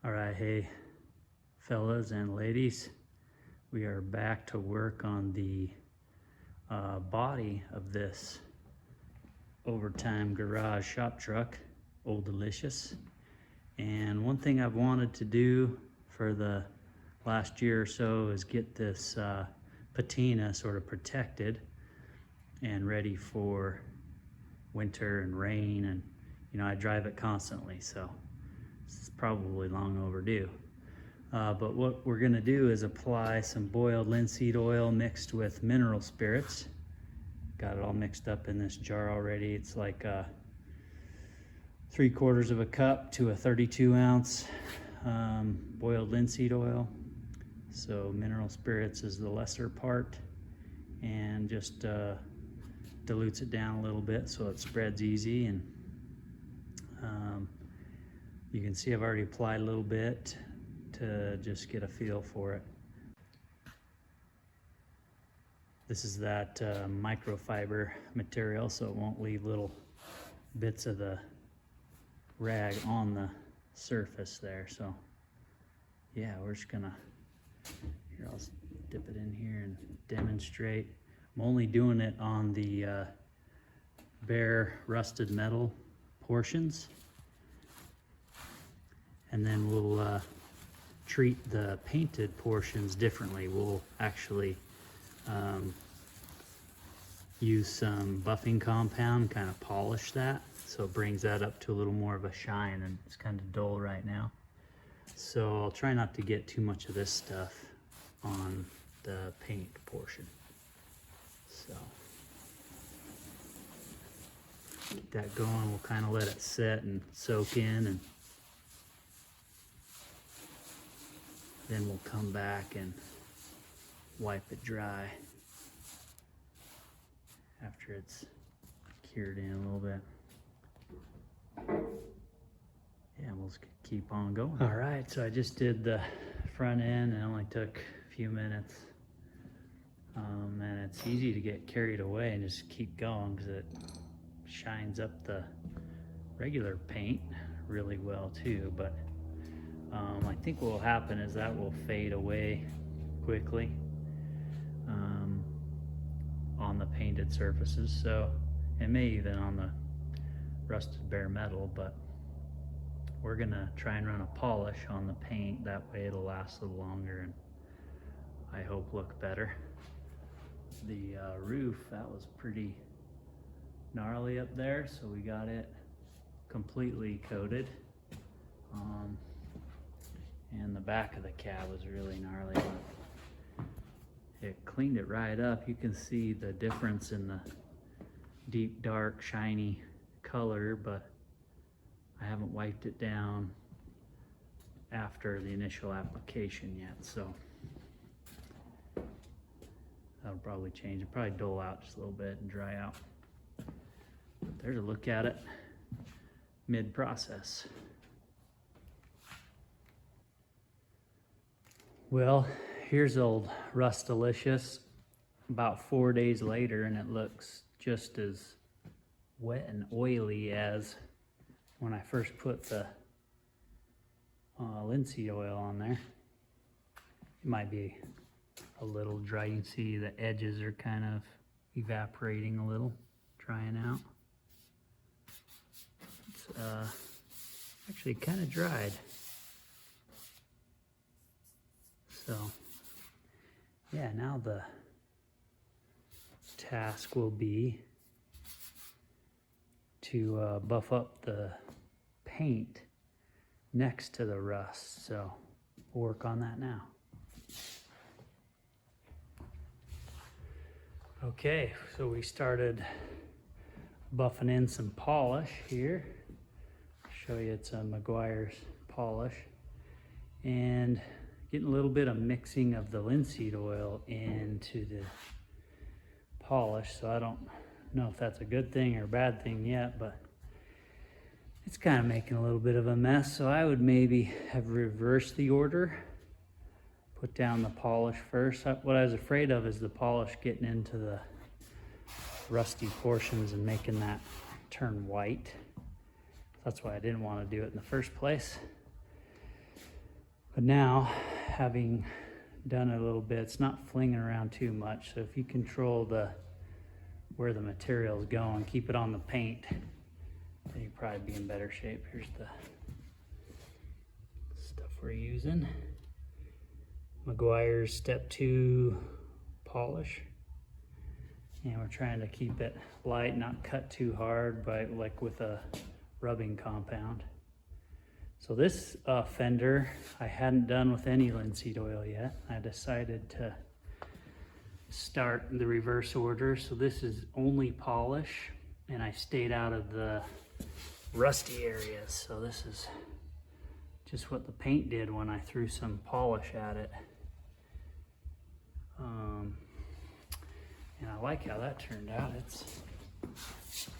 All right, hey fellas and ladies, we are back to work on the body of this overtime garage shop truck, Old Delicious. And one thing I've wanted to do for the last year or so is get this patina sort of protected and ready for winter and rain, and I drive it constantly, so it's probably long overdue. But what we're gonna do is apply some boiled linseed oil mixed with mineral spirits. Got it all mixed up in this jar already. It's like 3/4 of a cup to a 32 ounce boiled linseed oil. So mineral spirits is the lesser part, and just dilutes it down a little bit so it spreads easy. And you can see I've already applied a little bit to just get a feel for it. This is that microfiber material, so it won't leave little bits of the rag on the surface there. So yeah, we're just gonna, here, I'll dip it in here and demonstrate. I'm only doing it on the bare rusted metal portions, and then we'll treat the painted portions differently. We'll actually use some buffing compound, kind of polish that, so it brings that up to a little more of a shine, and it's kind of dull right now. So I'll try not to get too much of this stuff on the paint portion. So get that going. We'll kind of let it set and soak in, and then we'll come back and wipe it dry after it's cured in a little bit. Yeah, we'll just keep on going. All right, so I just did the front end, and it only took a few minutes. And it's easy to get carried away and just keep going because it shines up the regular paint really well too. But I think what will happen is that will fade away quickly on the painted surfaces. So it may even on the rusted bare metal, but we're gonna try and run a polish on the paint. That way it'll last a little longer and I hope look better. The roof, that was pretty gnarly up there, so we got it completely coated. And the back of the cab was really gnarly, but it cleaned it right up. You can see the difference in the deep, dark, shiny color, but I haven't wiped it down after the initial application yet, so that'll probably change. It'll probably dull out just a little bit and dry out. But there's a look at it mid-process. Well, here's old Rust Delicious about 4 days later, and it looks just as wet and oily as when I first put the linseed oil on there. It might be a little dry. You can see the edges are kind of evaporating a little, drying out. It's actually kind of dried. So yeah, now the task will be to buff up the paint next to the rust. So we'll work on that now. Okay, so we started buffing in some polish here. I'll show you, it's a Meguiar's polish. And getting a little bit of mixing of the linseed oil into the polish. So I don't know if that's a good thing or a bad thing yet, but it's kind of making a little bit of a mess. So I would maybe have reversed the order. Put down the polish first. What I was afraid of is the polish getting into the rusty portions and making that turn white. That's why I didn't want to do it in the first place. But now, having done it a little bit, it's not flinging around too much. So if you control where the material is going, keep it on the paint, then you'll probably be in better shape. Here's the stuff we're using. Meguiar's Step 2 polish. And we're trying to keep it light, not cut too hard, but like with a rubbing compound. So this fender I hadn't done with any linseed oil yet. I decided to start the reverse order. So this is only polish, and I stayed out of the rusty areas. So this is just what the paint did when I threw some polish at it. And I like how that turned out.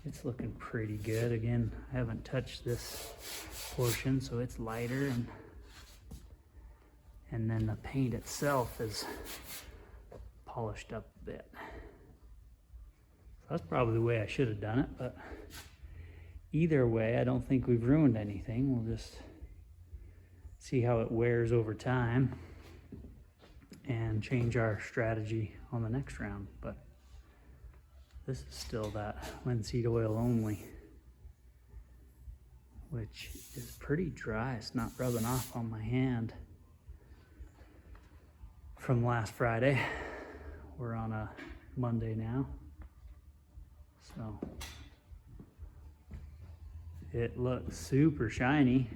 It's looking pretty good. Again, I haven't touched this portion, so it's lighter, and then the paint itself is polished up a bit. So that's probably the way I should have done it, but either way, I don't think we've ruined anything. We'll just see how it wears over time and change our strategy on the next round. But this is still that linseed oil only, which is pretty dry. It's not rubbing off on my hand from last Friday. We're on a Monday now. So it looks super shiny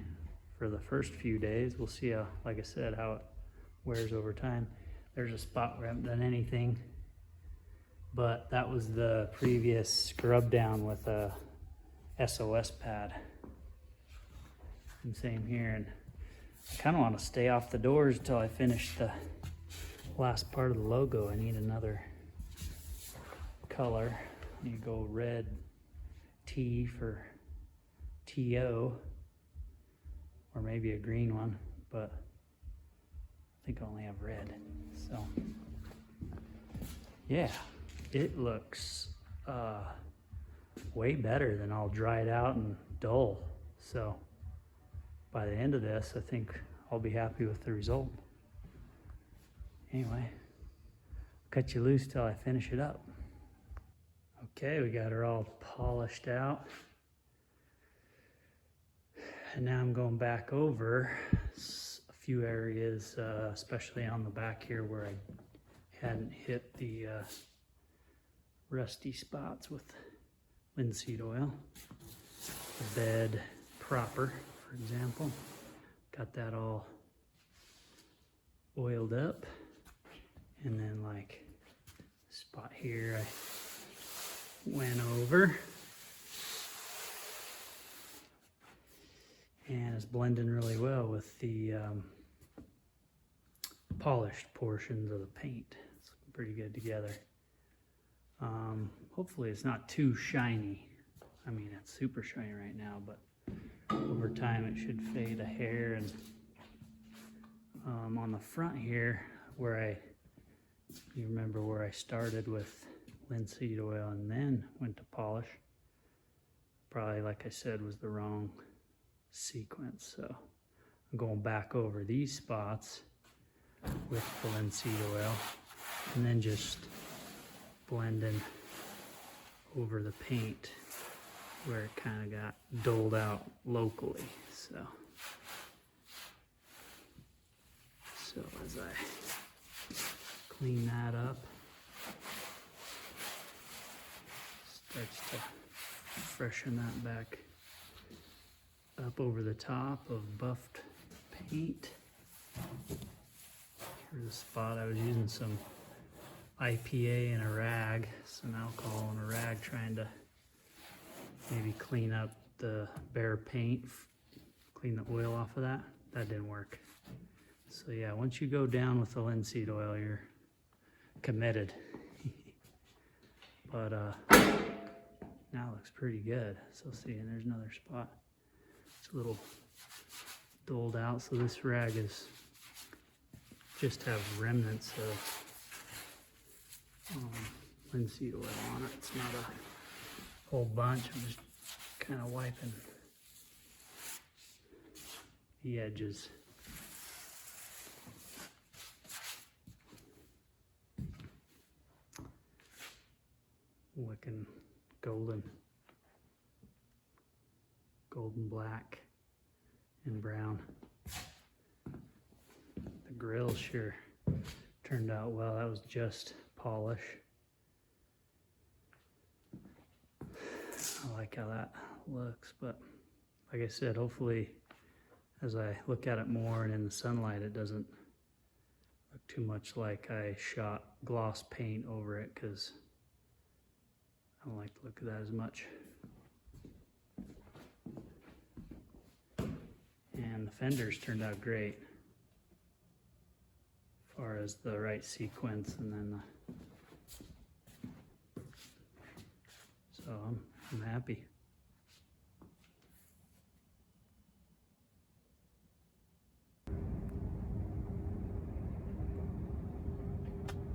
for the first few days. We'll see how, like I said, how it wears over time. There's a spot where I haven't done anything, but that was the previous scrub down with a SOS pad. And same here, and I kind of want to stay off the doors until I finish the last part of the logo. I need another color. You go red T for TO, or maybe a green one, but I think I only have red. So yeah, it looks way better than all dried out and dull. So by the end of this, I think I'll be happy with the result. Anyway, cut you loose till I finish it up. Okay, we got her all polished out. And now I'm going back over a few areas, especially on the back here where I hadn't hit the rusty spots with linseed oil. The bed proper, for example. Got that all oiled up. And then like spot here I went over. And it's blending really well with the polished portions of the paint. It's looking pretty good together. Hopefully it's not too shiny. I mean, it's super shiny right now, but over time it should fade a hair. And on the front here, you remember where I started with linseed oil and then went to polish. Probably, like I said, was the wrong sequence. So I'm going back over these spots with the linseed oil and then just blending over the paint where it kind of got doled out locally. So as I clean that up, starts to freshen that back up over the top of buffed paint. Here's a spot I was using some IPA and a rag, some alcohol and a rag, trying to maybe clean up the bare paint, clean the oil off of that. That didn't work. So yeah, once you go down with the linseed oil, you're committed. But now it looks pretty good. So see, and there's another spot. It's a little doled out, so this rag is just have remnants of linseed oil on it. It's not a whole bunch. I'm just kind of wiping the edges. and brown. The grill sure turned out well. That was just polish. I like how that looks, but like I said, hopefully as I look at it more and in the sunlight, it doesn't look too much like I shot gloss paint over it, because I don't like the look of that as much. And the fenders turned out great as far as the right sequence, and then so I'm happy.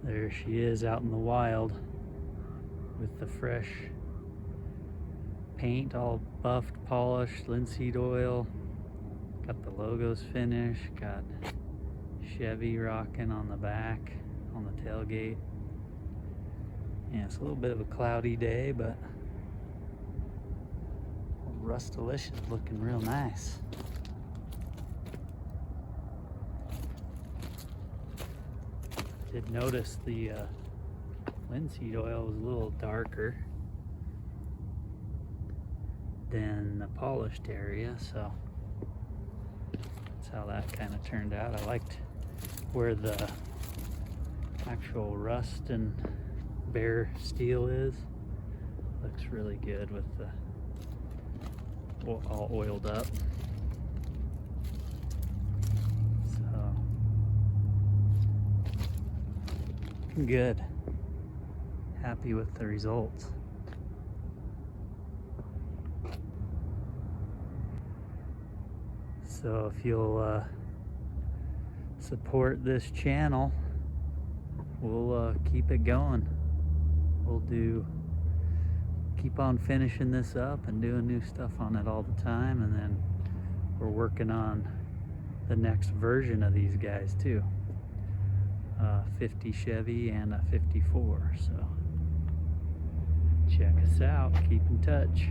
There she is out in the wild with the fresh paint, all buffed, polished, linseed oil. Got the logos finished, got Chevy rocking on the back, on the tailgate. Yeah, it's a little bit of a cloudy day, but Rustalicious looking real nice. Did notice the linseed oil was a little darker than the polished area, so that's how that kind of turned out. I liked where the actual rust and bare steel is. Looks really good with the all oiled up. So good. Happy with the results. So if you'll support this channel, we'll keep it going. We'll keep on finishing this up and doing new stuff on it all the time, and then we're working on the next version of these guys too. 50 Chevy and a 54, so check us out, keep in touch.